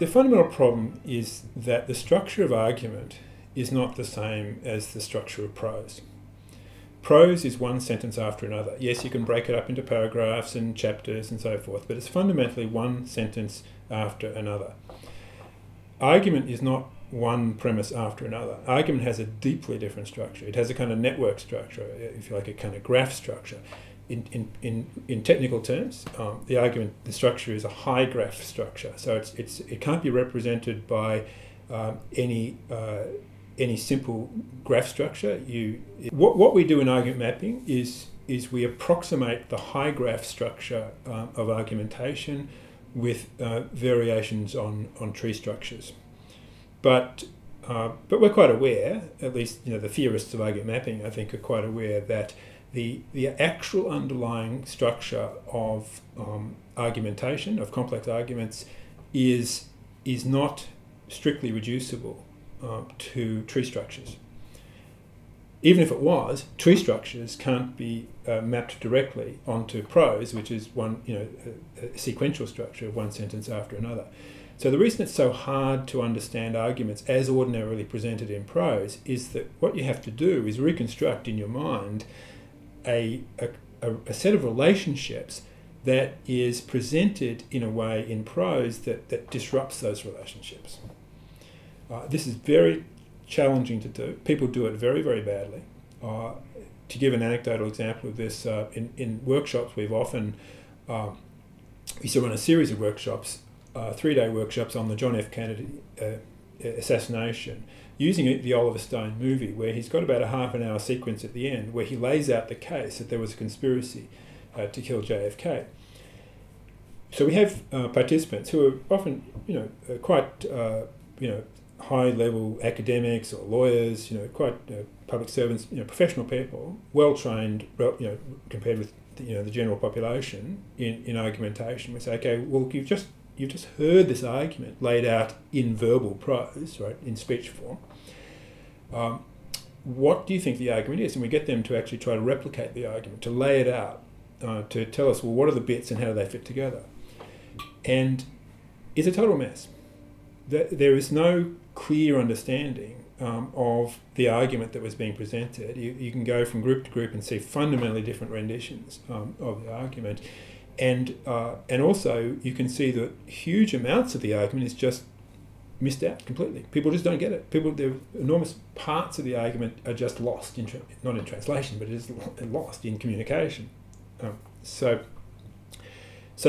the fundamental problem is that the structure of argument is not the same as the structure of prose. Prose is one sentence after another. Yes, you can break it up into paragraphs and chapters and so forth, but it's fundamentally one sentence after another. Argument is not one premise after another. Argument has a deeply different structure. It has a kind of network structure, if you like, a kind of graph structure. In technical terms, the structure is a high graph structure. So it can't be represented by any simple graph structure. What we do in argument mapping is we approximate the high graph structure of argumentation with variations on tree structures. But we're quite aware, at least the theorists of argument mapping, I think, are quite aware that the actual underlying structure of argumentation, of complex arguments, is not strictly reducible to tree structures. Even if it was, tree structures can't be mapped directly onto prose, which is a sequential structure of one sentence after another. So the reason it's so hard to understand arguments as ordinarily presented in prose is that what you have to do is reconstruct in your mind a set of relationships that is presented in a way in prose that disrupts those relationships. This is very challenging to do. People do it very, very badly. To give an anecdotal example of this, in workshops we've often, we used to run a series of workshops, 3-day workshops on the John F. Kennedy assassination, using the Oliver Stone movie, where he's got about a half-an-hour sequence at the end where he lays out the case that there was a conspiracy to kill JFK. So we have participants who are often, quite, high-level academics or lawyers, quite public servants, professional people, well-trained, compared with the general population in argumentation. We say, okay, well, you've just heard this argument laid out in verbal prose, right, in speech form. What do you think the argument is? And we get them to actually try to replicate the argument, to lay it out, to tell us, well, what are the bits and how do they fit together? And it's a total mess. There is no clear understanding of the argument that was being presented. You can go from group to group and see fundamentally different renditions of the argument. And also you can see that huge amounts of the argument is just missed out completely. People just don't get it. The enormous parts of the argument are just lost, not in translation, but it is lost in communication. So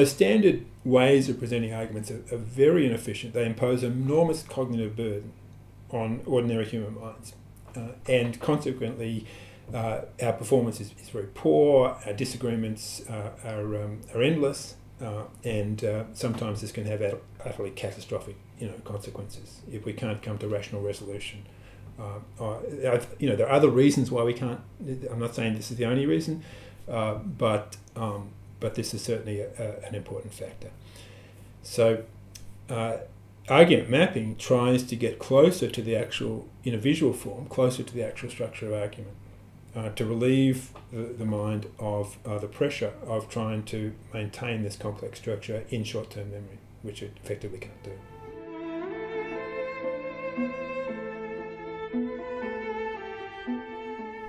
standard ways of presenting arguments are very inefficient. They impose enormous cognitive burden on ordinary human minds. And consequently, our performance is very poor, our disagreements are endless, and sometimes this can have utterly catastrophic consequences if we can't come to rational resolution. There are other reasons why we can't. I'm not saying this is the only reason, but this is certainly an important factor. So argument mapping tries to get closer to the actual, in a visual form, closer to the actual structure of argument, to relieve the mind of the pressure of trying to maintain this complex structure in short-term memory, which it effectively can't do.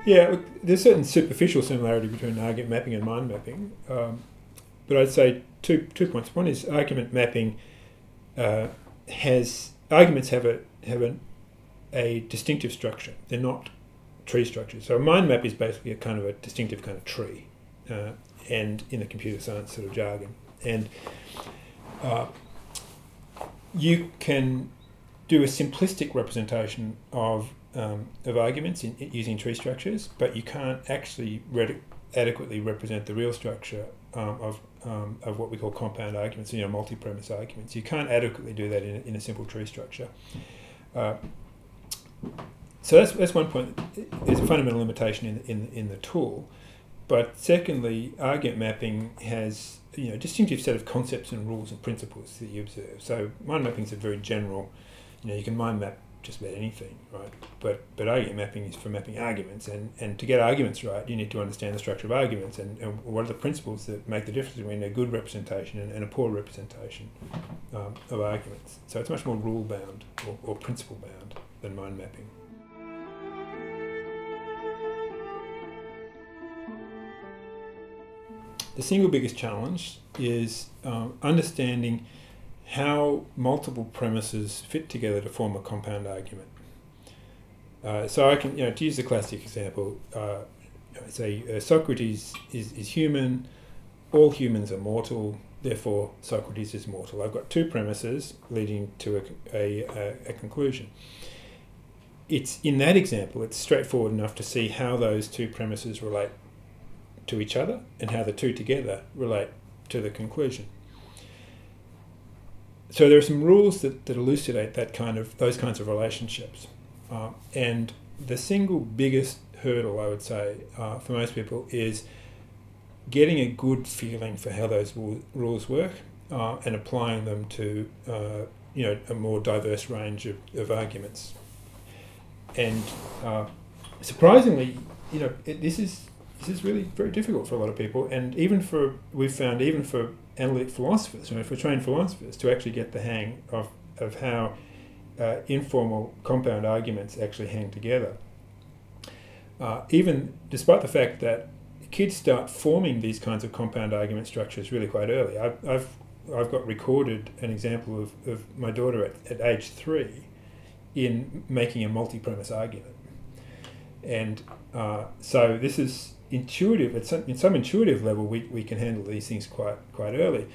Yeah, look, there's a certain superficial similarity between argument mapping and mind mapping, but I'd say two points. One is argument mapping arguments have a distinctive structure. They're not tree structures. So a mind map is basically a kind of a distinctive kind of tree, and in the computer science sort of jargon. And you can do a simplistic representation of arguments using tree structures, but you can't actually adequately represent the real structure of what we call compound arguments, multi-premise arguments. You can't adequately do that in a simple tree structure. So that's one point. There's a fundamental limitation in the tool. But secondly, argument mapping has a distinctive set of concepts and rules and principles that you observe. So mind mapping is a very general. You can mind map just about anything, right? But argument mapping is for mapping arguments, and to get arguments right, you need to understand the structure of arguments and what are the principles that make the difference between a good representation and a poor representation of arguments. So it's much more rule-bound or principle-bound than mind mapping. The single biggest challenge is understanding how multiple premises fit together to form a compound argument. So I can, to use the classic example, say Socrates is human, all humans are mortal, therefore Socrates is mortal. I've got two premises leading to a conclusion. It's in that example, it's straightforward enough to see how those two premises relate to each other and how the two together relate to the conclusion. So there are some rules that elucidate those kinds of relationships, and the single biggest hurdle, I would say, for most people is getting a good feeling for how those rules work and applying them to a more diverse range of arguments. And surprisingly, this is really very difficult for a lot of people, and we've found even for analytic philosophers, for trained philosophers, to actually get the hang of how informal compound arguments actually hang together. Even despite the fact that kids start forming these kinds of compound argument structures really quite early. I've got recorded an example of my daughter at age 3 in making a multi-premise argument. And so this is intuitive. In some intuitive level, we can handle these things quite early,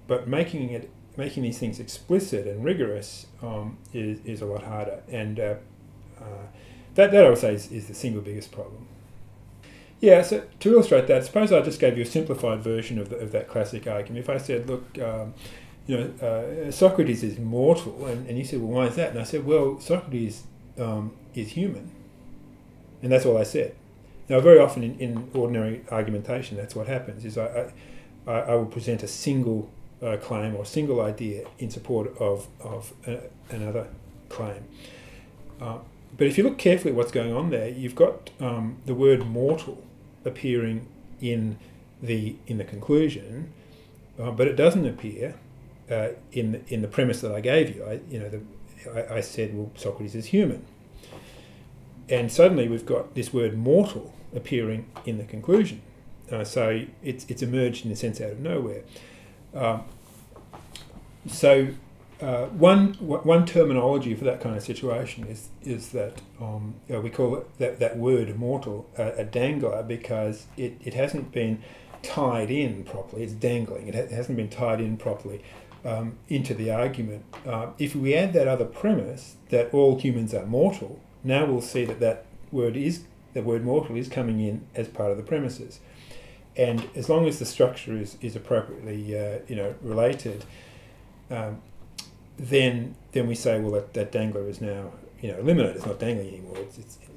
but making these things explicit and rigorous is a lot harder. And that I would say is the single biggest problem. Yeah. So to illustrate that, suppose I just gave you a simplified version of that classic argument. If I said, look, Socrates is mortal, and you said, well, why is that? And I said, well, Socrates is human, and that's all I said. Now, very often in ordinary argumentation, that's what happens, is I will present a single claim or a single idea in support of another claim. But if you look carefully at what's going on there, you've got the word mortal appearing in the conclusion, but it doesn't appear in the premise that I gave you. I said, well, Socrates is human. And suddenly we've got this word mortal appearing in the conclusion. So it's emerged in a sense out of nowhere. One terminology for that kind of situation is that we call it that word mortal a dangler, because it hasn't been tied in properly. It's dangling. It hasn't been tied in properly into the argument. If we add that other premise that all humans are mortal, now we'll see that word mortal is coming in as part of the premises. And as long as the structure is appropriately related, then we say, well, that dangler is now eliminated. It's not dangling anymore.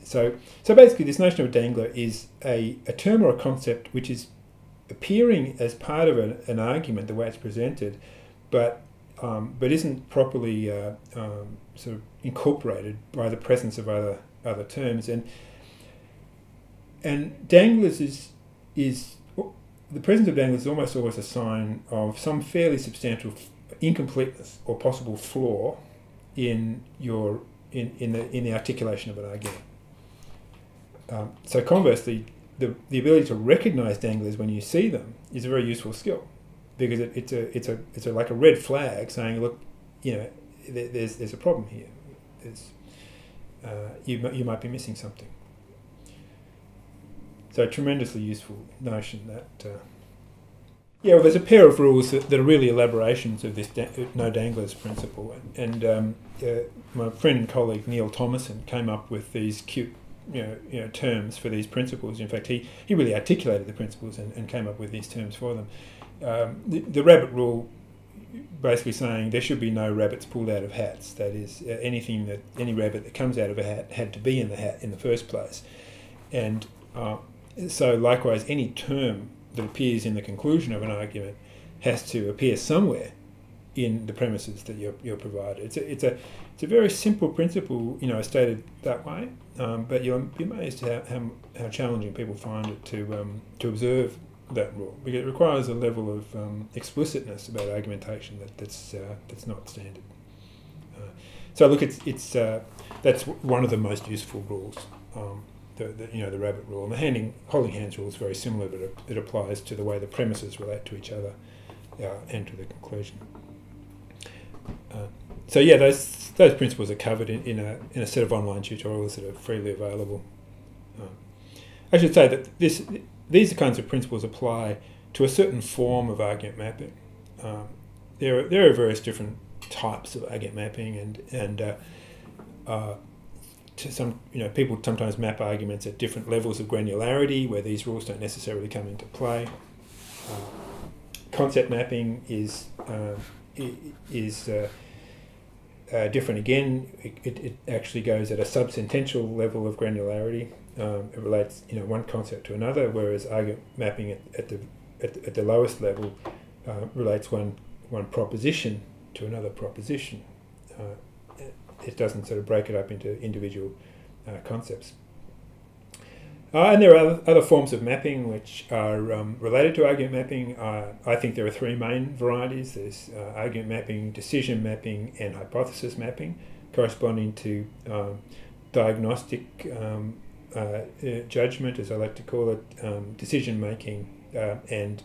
So basically, this notion of a dangler is a term or a concept which is appearing as part of an argument the way it's presented, but isn't properly sort of incorporated by the presence of other terms. And danglers is the presence of danglers is almost always a sign of some fairly substantial incompleteness or possible flaw in the articulation of an argument. So conversely, the ability to recognise danglers when you see them is a very useful skill, because it's like a red flag saying, look, there's a problem here. You might be missing something. So a tremendously useful notion that. Well, there's a pair of rules that are really elaborations of this no danglers principle, and my friend and colleague Neil Thomason came up with these cute, terms for these principles. In fact, he really articulated the principles and came up with these terms for them. The rabbit rule, basically saying there should be no rabbits pulled out of hats. That is, any rabbit that comes out of a hat had to be in the hat in the first place, and so likewise, any term that appears in the conclusion of an argument has to appear somewhere in the premises that you're provided. It's a very simple principle, stated that way, but you'll be amazed how challenging people find it to observe that rule, because it requires a level of explicitness about argumentation that's not standard. So look, that's one of the most useful rules. The rabbit rule, and the holding hands rule is very similar, but it applies to the way the premises relate to each other and to the conclusion. So yeah, those principles are covered in a set of online tutorials that are freely available. I should say that these kinds of principles apply to a certain form of argument mapping. There are various different types of argument mapping, and to some, people sometimes map arguments at different levels of granularity where these rules don't necessarily come into play. Concept mapping is different again. It actually goes at a subsentential level of granularity. It relates, one concept to another, whereas argument mapping at the lowest level relates one proposition to another proposition. It doesn't sort of break it up into individual concepts. And there are other forms of mapping which are related to argument mapping. I think there are three main varieties. There's argument mapping, decision mapping, and hypothesis mapping, corresponding to diagnostic judgment, as I like to call it, decision making, and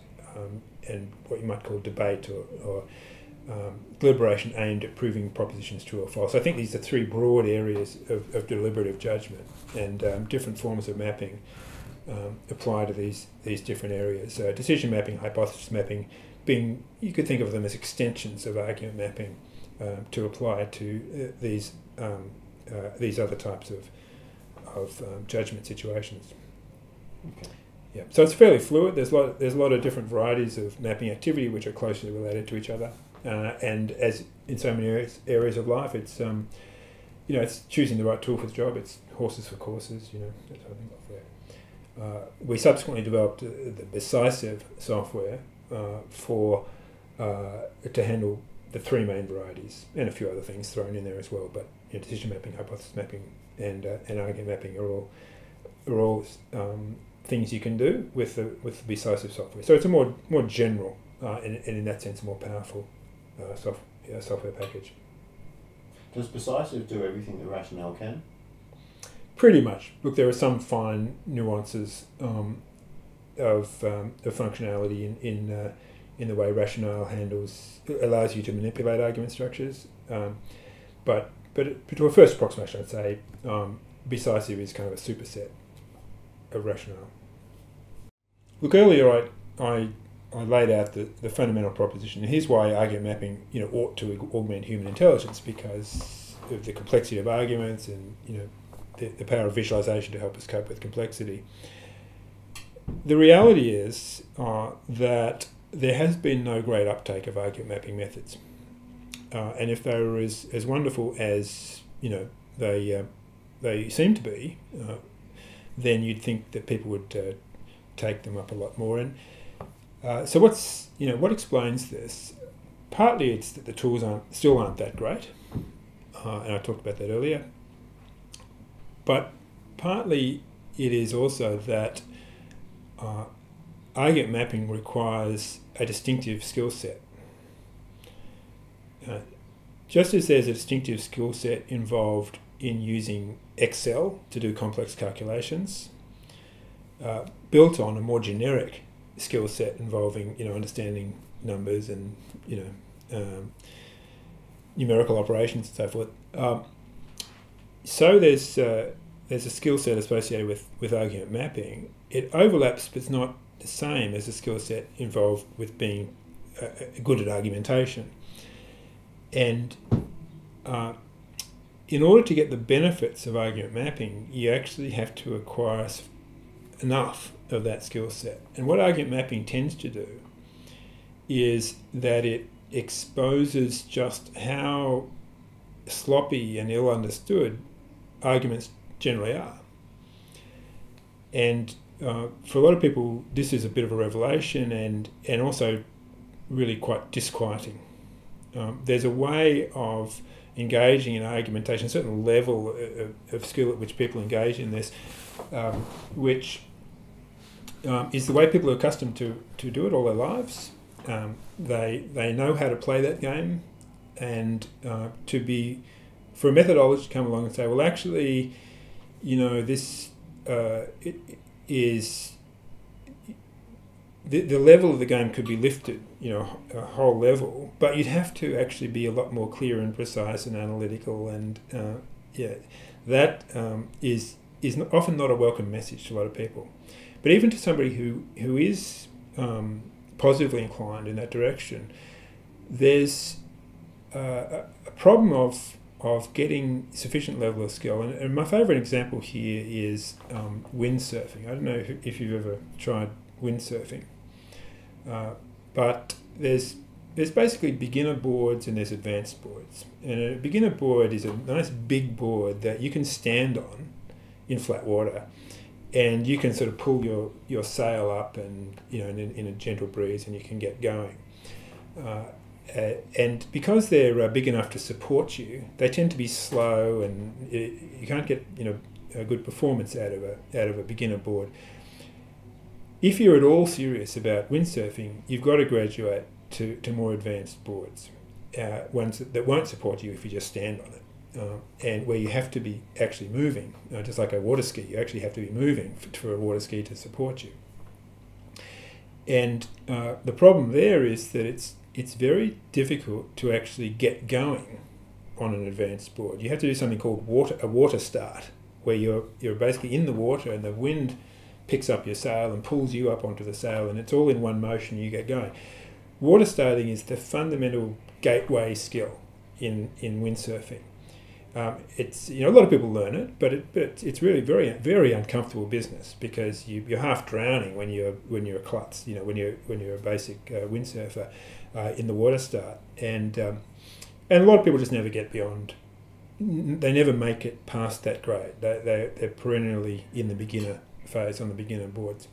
what you might call debate or deliberation aimed at proving propositions true or false. I think these are three broad areas of deliberative judgment, and different forms of mapping apply to these different areas. Decision mapping, hypothesis mapping, you could think of them as extensions of argument mapping to apply to these other types of judgment situations. Okay. Yeah, so it's fairly fluid. There's a lot of different varieties of mapping activity which are closely related to each other. And as in so many areas of life, it's it's choosing the right tool for the job. It's horses for courses, that sort of thing. We subsequently developed the decisive software to handle the three main varieties, and a few other things thrown in there as well. But decision mapping, hypothesis mapping, and argument mapping are all things you can do with the decisive software. So it's a more general and in that sense a more powerful software package. Does decisive do everything that rationale can? Pretty much. Look, there are some fine nuances of functionality in the way rationale allows you to manipulate argument structures, but to a first approximation, I'd say decisive is kind of a superset of rationale. Look, earlier I laid out the fundamental proposition. And here's why argument mapping, ought to augment human intelligence, because of the complexity of arguments and the power of visualization to help us cope with complexity. The reality is that there has been no great uptake of argument mapping methods, and if they were as wonderful as they seem to be, then you'd think that people would take them up a lot more. And so what explains this? Partly it's that the tools still aren't that great, and I talked about that earlier. But partly it is also that argument mapping requires a distinctive skill set. Just as there's a distinctive skill set involved in using Excel to do complex calculations, built on a more generic skill set involving understanding numbers and numerical operations and so forth. So there's a skill set associated with argument mapping. It overlaps, but it's not the same as the skill set involved with being good at argumentation. And in order to get the benefits of argument mapping, you actually have to acquire enough of that skill set. And what argument mapping tends to do is that it exposes just how sloppy and ill understood arguments generally are. And for a lot of people, this is a bit of a revelation and also really quite disquieting. there's a way of engaging in argumentation, a certain level of skill at which people engage in this, which is the way people are accustomed to do it all their lives. They know how to play that game, and for a methodology to come along and say, well, actually, this is the level of the game could be lifted, a whole level, but you'd have to actually be a lot more clear and precise and analytical, and that is often not a welcome message to a lot of people. But even to somebody who is positively inclined in that direction, there's a problem of getting sufficient level of skill. And my favourite example here is windsurfing. I don't know if you've ever tried windsurfing, but there's basically beginner boards and there's advanced boards. And a beginner board is a nice big board that you can stand on in flat water, and you can sort of pull your sail up and in a gentle breeze, and you can get going. And because they're big enough to support you, they tend to be slow, and you can't get a good performance out of a beginner board. If you're at all serious about windsurfing, you've got to graduate to more advanced boards, ones that won't support you if you just stand on it, and where you have to be actually moving, just like a water ski. You actually have to be moving for a water ski to support you. And the problem there is that it's very difficult to actually get going on an advanced board. You have to do something called a water start, where you're basically in the water and the wind picks up your sail and pulls you up onto the sail, and it's all in one motion. You get going. Water starting is the fundamental gateway skill in windsurfing. It's a lot of people learn it, but it's really very very uncomfortable business, because you're half drowning when you're a klutz, when you're a basic windsurfer in the water start, and a lot of people just never get beyond. They never make it past that grade. They're perennially in the beginner phase on the beginner boards.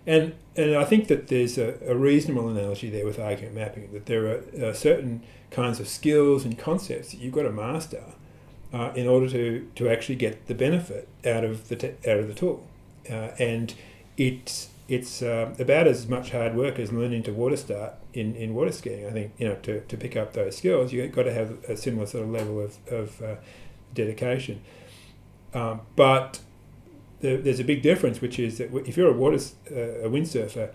And I think that there's a reasonable analogy there with argument mapping, that there are certain kinds of skills and concepts that you've got to master in order to actually get the benefit out of the tool. And it's about as much hard work as learning to water start in water skiing. I think to pick up those skills, you've got to have a similar sort of level of dedication. But there's a big difference, which is that if you're a windsurfer,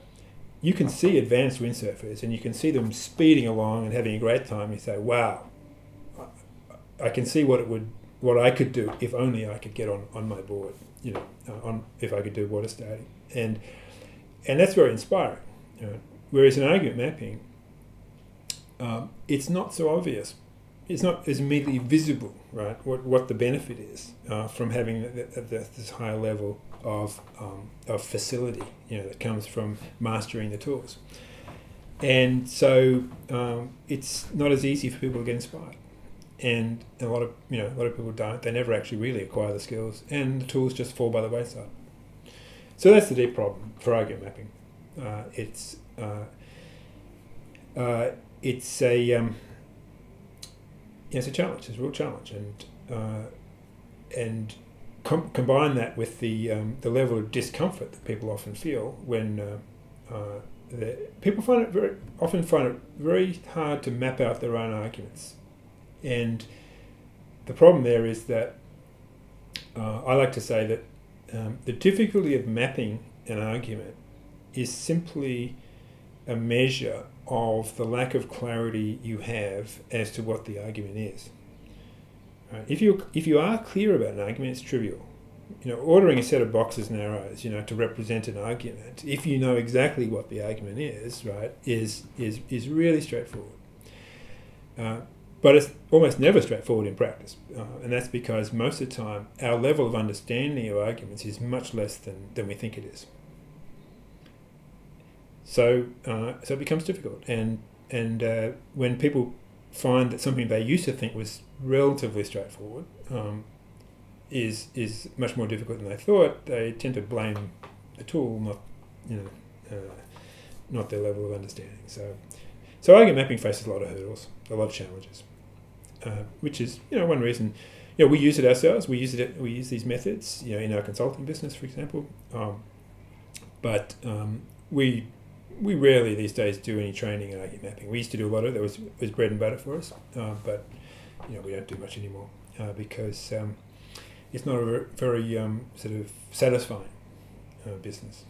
you can see advanced windsurfers and you can see them speeding along and having a great time. You say, "Wow, I can see what I could do if only I could get on my board. If I could do water starting." And that's very inspiring. Whereas in argument mapping, it's not so obvious. It's not as immediately visible, right? What the benefit is from having this higher level of facility, that comes from mastering the tools, and so it's not as easy for people to get inspired, and a lot of people don't. They never actually really acquire the skills, and the tools just fall by the wayside. So that's the deep problem for argument mapping. It's a challenge. It's a real challenge, and combine that with the level of discomfort that people often feel when people often find it very hard to map out their own arguments, and the problem there is that I like to say that the difficulty of mapping an argument is simply a measure of the lack of clarity you have as to what the argument is. Right? If you are clear about an argument, it's trivial. Ordering a set of boxes and arrows, to represent an argument, if you know exactly what the argument is, right, is really straightforward. But it's almost never straightforward in practice, and that's because most of the time our level of understanding of arguments is much less than we think it is. So it becomes difficult, and when people find that something they used to think was relatively straightforward is much more difficult than they thought, they tend to blame the tool, not their level of understanding. So So argument mapping faces a lot of hurdles, a lot of challenges, which is one reason. We use it ourselves. We use these methods, in our consulting business, for example. But we rarely these days do any training in argument mapping. We used to do a lot of it. That was bread and butter for us. But we don't do much anymore because it's not a very sort of satisfying business.